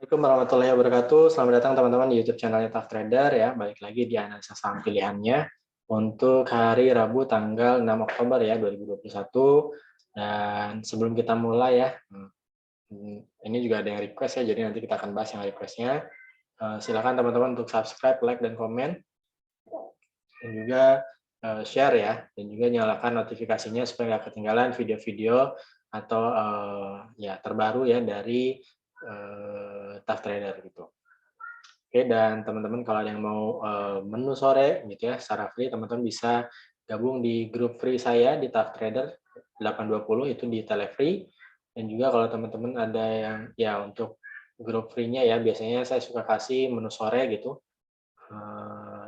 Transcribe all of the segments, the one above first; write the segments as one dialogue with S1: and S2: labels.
S1: Assalamualaikum warahmatullahi wabarakatuh. Selamat datang teman-teman di YouTube channelnya Tough Trader ya. Balik lagi di analisa saham pilihannya untuk hari Rabu tanggal 6 Oktober ya 2021. Dan sebelum kita mulai ya, ini juga ada yang request ya. Jadi nanti kita akan bahas yang requestnya. Silakan teman-teman untuk subscribe, like, dan komen, dan juga share ya, dan juga nyalakan notifikasinya supaya nggak ketinggalan video-video atau ya terbaru ya dari Tough Trader gitu. Oke, dan teman-teman kalau ada yang mau menu sore gitu ya secara free, teman-teman bisa gabung di grup free saya di Tough Trader 820 itu di Telefree. Dan juga kalau teman-teman ada yang ya untuk grup free-nya ya biasanya saya suka kasih menu sore gitu.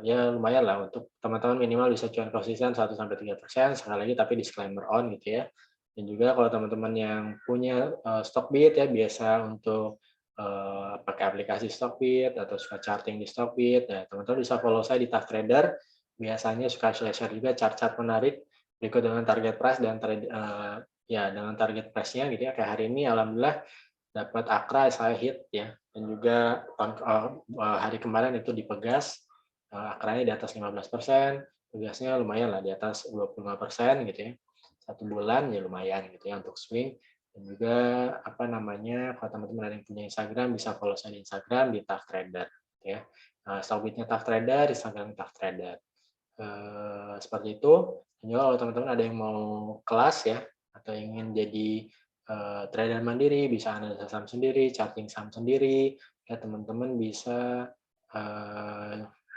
S1: Ya lumayan lah untuk teman-teman minimal bisa cuan konsisten 1-3%, sekali lagi tapi disclaimer on gitu ya. Dan juga kalau teman-teman yang punya Stockbit ya biasa untuk pakai aplikasi Stockbit atau suka charting di Stockbit, ya teman-teman bisa follow saya di Tough Trader. Biasanya suka share-share juga chart-chart menarik berikut dengan target price dan ya dengan target price-nya gitu ya. Kayak hari ini alhamdulillah dapat Akra saya hit ya, dan juga hari kemarin itu di Pegas Akranya di atas 15%, Pegasnya lumayan lah di atas 25% gitu ya. 1 bulan ya lumayan gitu ya untuk swing. Dan juga apa namanya, kalau teman-teman ada yang punya Instagram bisa follow saya di Instagram di Tough Trader gitu ya. Stockbitnya Tough Trader, Instagram Tough Trader. Seperti itu. Dan juga kalau teman-teman ada yang mau kelas ya atau ingin jadi trader mandiri, bisa analisa saham sendiri, charting saham sendiri, ya teman-teman bisa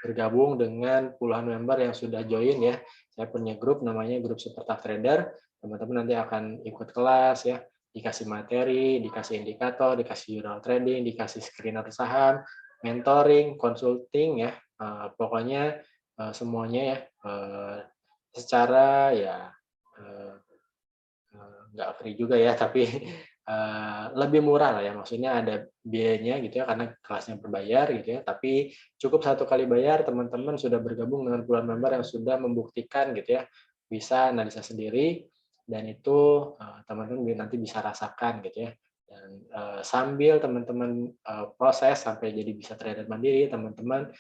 S1: bergabung dengan puluhan member yang sudah join ya. Saya punya grup namanya grup Super Tough Trader. Teman-teman nanti akan ikut kelas ya, dikasih materi, dikasih indikator, dikasih jurnal trading, dikasih screener saham, mentoring, consulting ya. Pokoknya semuanya ya secara ya nggak free juga ya, tapi lebih murah lah ya, maksudnya ada biayanya gitu ya, karena kelasnya berbayar gitu ya, tapi cukup 1 kali bayar, teman-teman sudah bergabung dengan puluhan member yang sudah membuktikan gitu ya, bisa analisa sendiri, dan itu teman-teman nanti bisa rasakan gitu ya. Dan sambil teman-teman proses sampai jadi bisa trader mandiri, teman-teman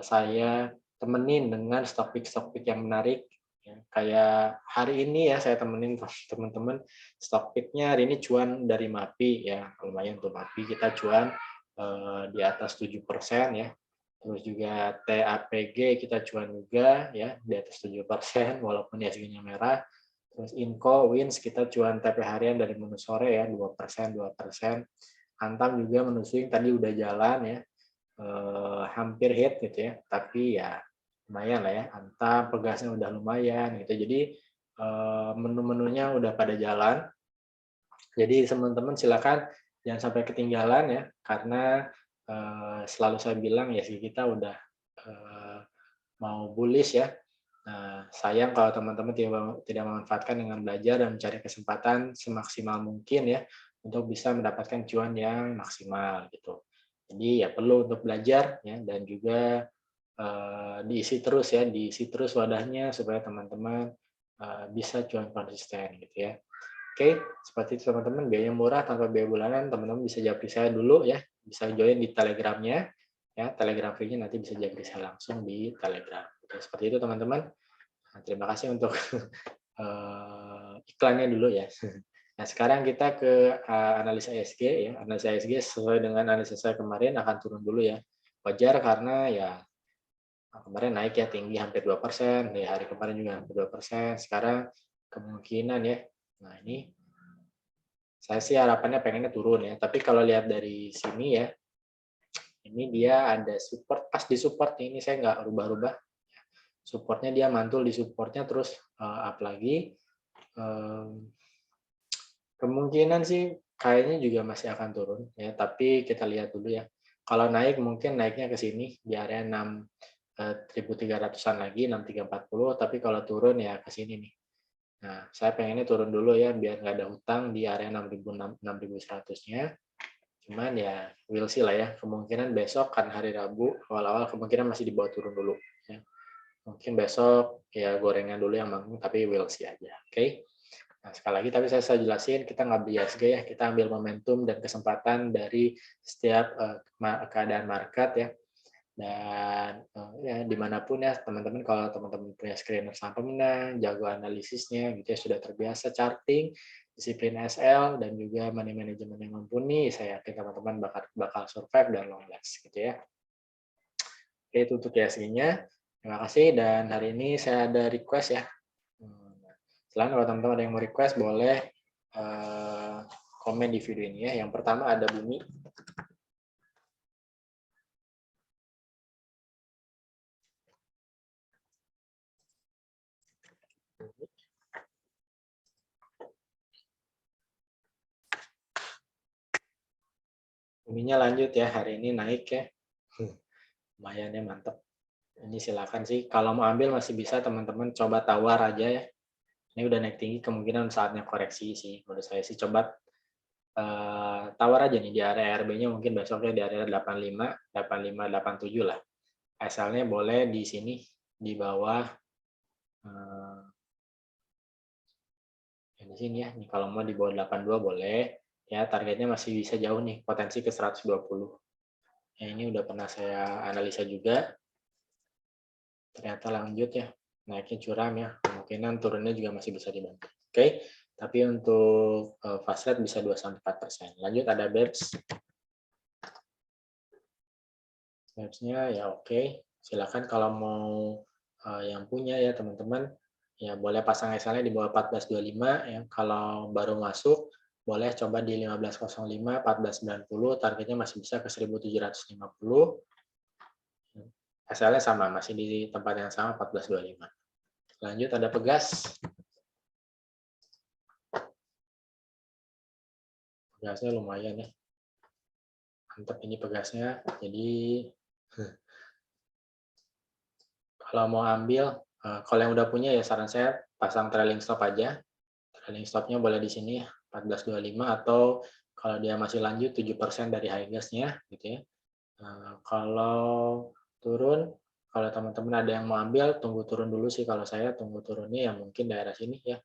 S1: saya temenin dengan stock pick yang menarik. Ya, kayak hari ini ya saya temenin teman-teman stock pick-nya hari ini cuan dari MAPI ya, lumayan tuh MAPI kita cuan di atas 7% ya. Terus juga TAPG kita cuan juga ya di atas 7% walaupun ISG-nya merah. Terus Inco, Wins kita cuan TP harian dari menu sore ya 2%. Antam juga menu swing tadi udah jalan ya. Hampir hit gitu ya, tapi ya lumayan lah ya, Antam Pegasnya udah lumayan gitu. Jadi menu-menunya udah pada jalan. Jadi teman-teman silakan jangan sampai ketinggalan ya, karena selalu saya bilang ya sih kita udah mau bullish ya. Nah, sayang kalau teman-teman tidak memanfaatkan dengan belajar dan mencari kesempatan semaksimal mungkin ya untuk bisa mendapatkan cuan yang maksimal gitu. Jadi ya perlu untuk belajar ya, dan juga diisi terus ya, diisi terus wadahnya supaya teman-teman bisa cuan konsisten gitu ya. Oke, seperti itu teman-teman, biayanya murah tanpa biaya bulanan, teman-teman bisa japri saya dulu ya, bisa join di Telegramnya ya, Telegram free-nya nanti bisa japri saya langsung di Telegram. Oke, seperti itu teman-teman. Nah, terima kasih untuk iklannya dulu ya. Nah, sekarang kita ke analisa ESG ya. Analisa ESG sesuai dengan analisa saya kemarin akan turun dulu ya. Wajar karena ya kemarin naik ya tinggi hampir 2%, di hari kemarin juga hampir 2%, sekarang kemungkinan ya. Nah, ini saya sih harapannya pengennya turun ya, tapi kalau lihat dari sini ya, ini dia ada support, pas di support ini saya nggak rubah-rubah. Supportnya dia mantul di supportnya terus up lagi. Kemungkinan sih kayaknya juga masih akan turun ya, tapi kita lihat dulu ya. Kalau naik mungkin naiknya ke sini di area 6.300-an lagi, 6.340, tapi kalau turun ya ke sini nih. Nah, saya pengennya turun dulu ya biar nggak ada hutang di area 6.100-nya. Cuman ya we'll see lah ya. Kemungkinan besok kan hari Rabu awal-awal kemungkinan masih dibawa turun dulu ya. Mungkin besok ya gorengan dulu yang manggung, tapi we'll see aja. Oke. Nah, sekali lagi tapi saya jelasin, kita nggak beli IHSG ya, kita ambil momentum dan kesempatan dari setiap keadaan market ya. Dan ya dimanapun ya teman-teman, kalau teman-teman punya screener saham pemenang, jago analisisnya gitu ya, sudah terbiasa charting, disiplin SL, dan juga money management yang mumpuni, saya yakin teman-teman bakal survive dan long last gitu ya. Oke, itu untuk IHSG-nya. Terima kasih, dan hari ini saya ada request ya. Selain kalau teman-teman ada yang mau request, boleh komen di video ini ya. Yang pertama ada Bumi. Buminya lanjut ya, hari ini naik ya. Lumayan ya, mantap. Ini silakan sih, kalau mau ambil masih bisa teman-teman, coba tawar aja ya. Ini udah naik tinggi, kemungkinan saatnya koreksi sih. Menurut saya sih coba tawar aja nih di area RB-nya, mungkin besoknya di area 85, 85, 87 lah. SL-nya boleh di sini, di bawah di sini ya. Nih, kalau mau di bawah 82 boleh. Ya, targetnya masih bisa jauh nih, potensi ke 120. Ya, ini udah pernah saya analisa juga. Ternyata lanjut ya, naiknya curam ya, kemungkinan turunnya juga masih bisa dibantu. Oke, tapi untuk fast rate bisa 2-4%. Lanjut ada BEPS. BEPS-nya ya oke, silakan kalau mau yang punya ya teman-teman, ya boleh pasang SL-nya di bawah 1425 ya. Kalau baru masuk boleh coba di 1505, 1490, targetnya masih bisa ke 1750. SL-nya sama, masih di tempat yang sama 1425. Lanjut ada Pegas. Pegasnya lumayan ya. Mantap ini Pegasnya. Jadi kalau mau ambil, kalau yang udah punya ya saran saya pasang trailing stop aja. Trailing stopnya boleh di sini ya, 1425, atau kalau dia masih lanjut 7% dari high gas-nya gitu ya. Kalau turun, kalau teman-teman ada yang mau ambil, tunggu turun dulu sih. Kalau saya tunggu turunnya ya mungkin daerah sini ya,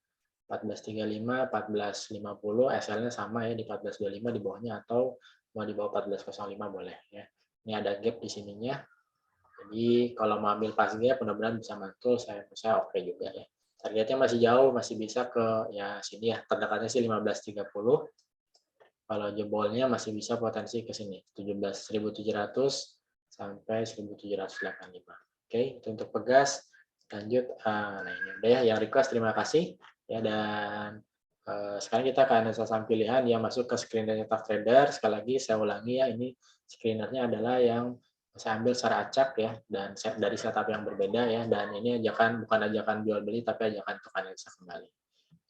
S1: 1435, 1450, SL-nya sama ya di 1425 di bawahnya, atau mau di bawah 1405 boleh ya. Ini ada gap di sininya. Jadi kalau mau ambil pas gap mudah-mudahan bisa mantul, saya oke juga ya. Targetnya masih jauh, masih bisa ke ya sini ya, terdekatnya sih 1530. Kalau jebolnya masih bisa potensi ke sini, 17.700 sampai 1785. Oke, itu untuk Pegas. Lanjut, nah ini udah ya yang request, terima kasih. Ya, dan sekarang kita akan analisa saham pilihan yang masuk ke screener Tough Trader. Sekali lagi saya ulangi ya, ini screenernya adalah yang saya ambil secara acak ya, dan dari setup yang berbeda ya, dan ini bukan ajakan jual beli, tapi ajakan untuk analisa kembali.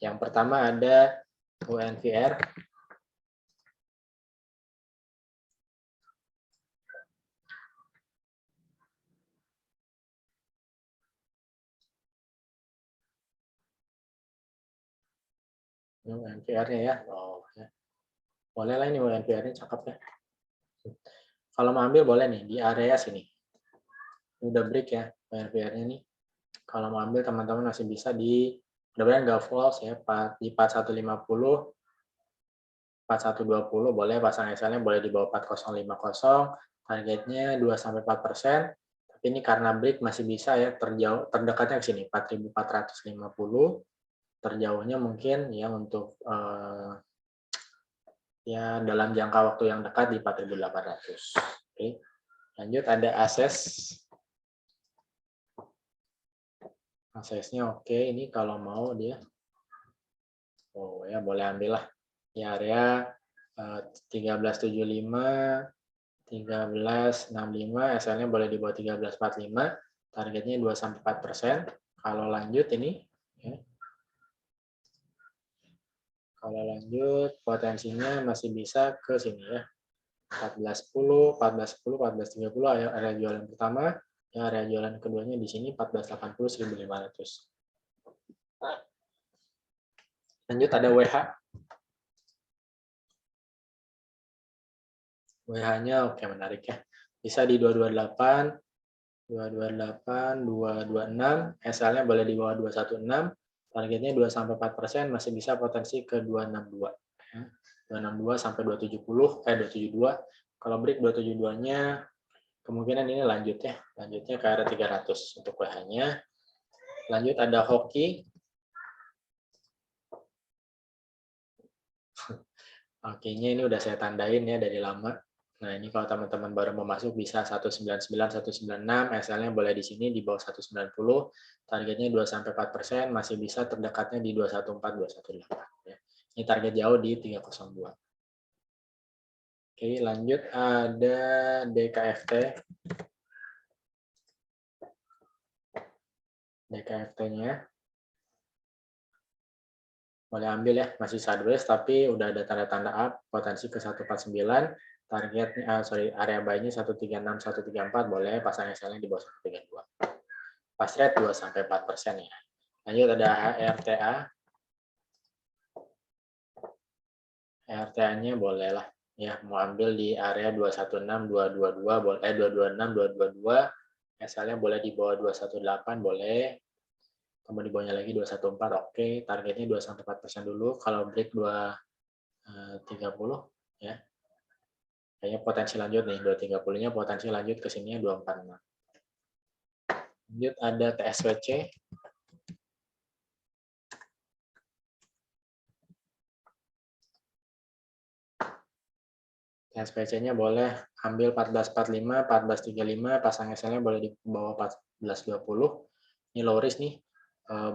S1: Yang pertama ada UNVR. UNVR-nya ya, ya. Boleh lah ini UNVR-nya cakep ya. Kalau mau ambil boleh nih di area sini. Ini udah break ya UNVR-nya nih. Kalau mau ambil teman-teman masih bisa di, mudah-mudahan nggak false ya, di 4150, 4120 boleh pasang SL-nya, boleh di bawah 4050, targetnya 2-4%. Tapi ini karena break masih bisa ya, terdekatnya ke sini 4450, terjauhnya mungkin ya untuk ya dalam jangka waktu yang dekat di 4.800. Oke. Lanjut ada akses. Aksesnya oke, ini kalau mau dia ya boleh ambil lah. Di area 1375, 1365, SL-nya boleh di bawah 1345, targetnya 2-4%. Kalau lanjut ini ya. Kalau lanjut potensinya masih bisa ke sini ya. 1410, 1410, 1430 area jualan pertama, ya area jualan keduanya di sini 1480, 1500. Lanjut ada WH. WH-nya oke, menarik ya. Bisa di 228, 228, 226, SL-nya boleh di bawah 216, Targetnya 2-4%, masih bisa potensi ke 262. 262 sampai 272. Kalau break 272-nya kemungkinan ini lanjut ya. Lanjutnya ke area 300 untuk WH-nya. Lanjut ada hoki. Hokinya ini udah saya tandain ya dari lama. Nah, ini kalau teman-teman baru mau masuk bisa 199, 196, SL-nya boleh di sini di bawah 190, targetnya 2-4%, masih bisa terdekatnya di 214, 218. Ya. Ini target jauh di 302. Oke, lanjut ada DKFT. DKFT-nya boleh ambil ya, masih sideways tapi udah ada tanda-tanda up, potensi ke 149, targetnya area buy-nya 136, 134, boleh pasang SL-nya di bawah 132. Pas rate 2-4% ya. Lanjut ada HRTA. HRTA-nya boleh lah ya, mau ambil di area 216, 222, boleh 226, 222, SL-nya boleh di bawah 218, boleh. Kemudian di bawahnya lagi 214, oke. Targetnya 2-4% dulu. Kalau break 230 ya. Kayaknya potensi lanjut nih, 230-nya potensi lanjut ke sini 246. Lanjut ada TSWC. TSPC-nya boleh ambil 1445, 1435, pasang SL-nya boleh di bawah 1420. Ini low risk nih.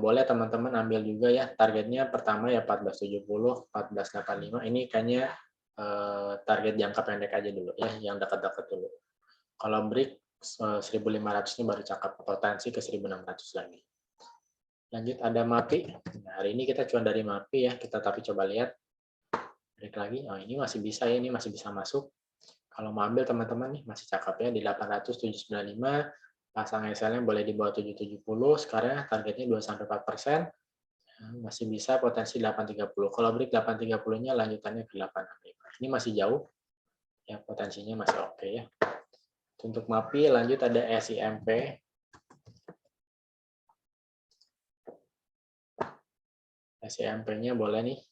S1: Boleh teman-teman ambil juga ya. Targetnya pertama ya 1470, 1485. Ini kayaknya target jangka pendek aja dulu ya, yang dekat-dekat dulu. Kalau break 1500 ini baru cakap, potensi ke 1600 lagi. Lanjut ada MAPI. Nah, hari ini kita cuma dari MAPI ya, kita tapi coba lihat. Break lagi, oh ini masih bisa ya, ini masih bisa masuk. Kalau mau ambil teman-teman nih masih cakep ya di 800, 795, pasang SL-nya boleh di bawah 770, sekarang targetnya 2-4%, masih bisa potensi 830. Kalau break 830-nya lanjutannya ke 865. Ini masih jauh, ya potensinya masih oke ya. Untuk MAPI lanjut ada SIMP. SIMP-nya boleh nih.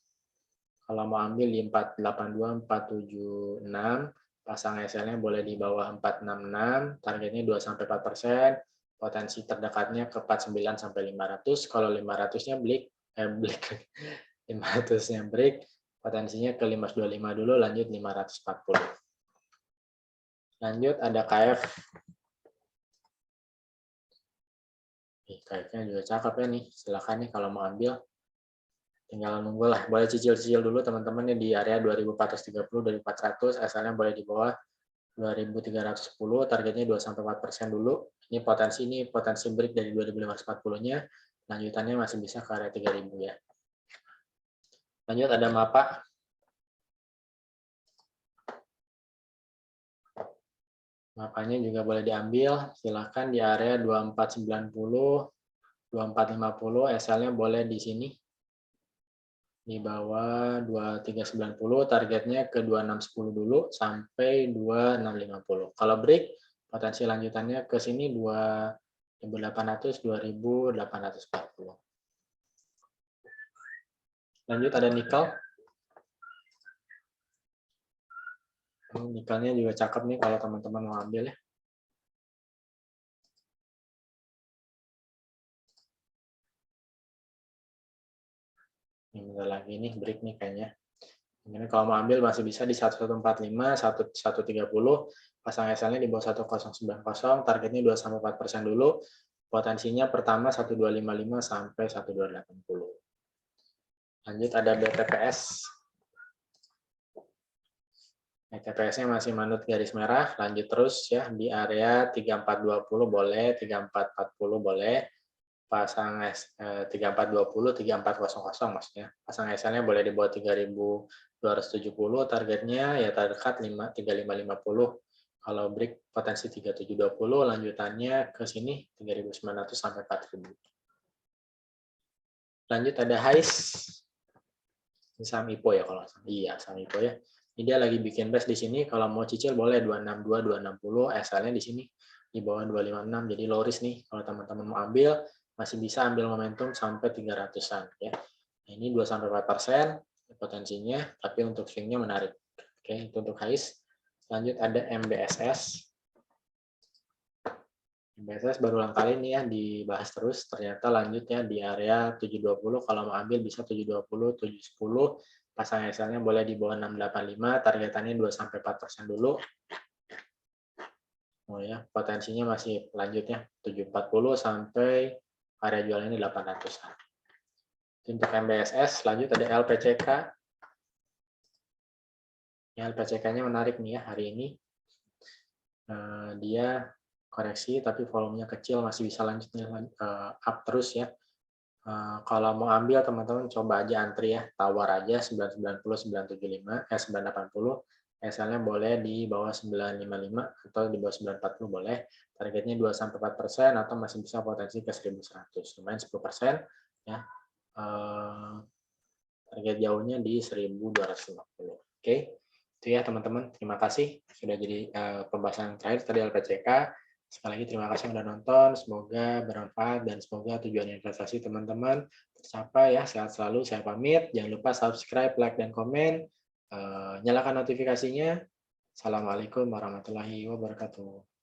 S1: Kalau mau ambil di 482, 476, pasang SL-nya boleh di bawah 466, targetnya 2-4%, potensi terdekatnya ke 49 sampai 500. Kalau 500-nya break, 500-nya break, potensinya ke 525 dulu, lanjut 540. Lanjut ada KF. KF-nya juga cakep ya nih, silakan nih kalau mau ambil. Tinggal nunggu lah, boleh cicil-cicil dulu teman-teman di area 2430, 2400, asalnya boleh di bawah 2310, targetnya 2-4% dulu. Ini potensi break dari 2540-nya, lanjutannya masih bisa ke area 3000 ya. Lanjut ada MAPA. MAPA-nya juga boleh diambil, silakan di area 2490, 2450, SL-nya boleh di sini. Di bawah 2390, targetnya ke 2610 dulu sampai 2650. Kalau break, potensi lanjutannya ke sini 2800, 2840. Lanjut ada nikel. Nikelnya juga cakep nih kalau teman-teman mau ambil ya. Ini lagi nih break nih kayaknya. Ini kalau mau ambil masih bisa di 1145, 1130, pasang SL-nya di bawah 1090, targetnya 2-4% dulu. Potensinya pertama 1255 sampai 1280. Lanjut ada BTPS. BTPS-nya masih manut garis merah, lanjut terus ya di area 3420 boleh, 3440 boleh. Pasang 3420, 3400 maksudnya. Pasang SL-nya boleh di bawah 3270, targetnya ya terdekat 3550. Kalau break potensi 3720, lanjutannya ke sini 3900 sampai 4000. Lanjut ada HICE. Saham IPO ya kalau iya saham IPO ya. Ini dia lagi bikin base di sini, kalau mau cicil boleh 262, 260, SL-nya di sini di bawah 256, jadi low risk nih kalau teman-teman mau ambil. masih bisa ambil momentum sampai 300-an ya. Nah, ini 2-4% potensinya, tapi untuk swingnya menarik. Oke, itu untuk highs. Lanjut ada MBSS. MBSS berulang kali nih ya dibahas terus, ternyata lanjutnya di area 720, kalau mau ambil bisa 720, 710, pasang SL-nya boleh di bawah 685, targetannya 2-4% dulu. Oh ya, potensinya masih lanjutnya 740 sampai area jualannya 800-an. Untuk MBSS, lanjut ada LPCK. Ya, LPCK-nya menarik nih ya hari ini. Dia koreksi tapi volumenya kecil, masih bisa lanjutnya up terus ya. Kalau mau ambil teman-teman coba aja antri ya, tawar aja 990, 975, 980. SL-nya boleh di bawah 955 atau di bawah 940 boleh. Targetnya 2-4% atau masih bisa potensi ke 1100. Lumayan 10% ya. Target jauhnya di 1250. Oke. Itu ya teman-teman. Terima kasih sudah jadi pembahasan terakhir tadi LPCK. Sekali lagi terima kasih sudah nonton. Semoga bermanfaat dan semoga tujuan investasi teman-teman tercapai ya. Sehat selalu. Saya pamit. Jangan lupa subscribe, like, dan komen. Nyalakan notifikasinya. Assalamualaikum warahmatullahi wabarakatuh.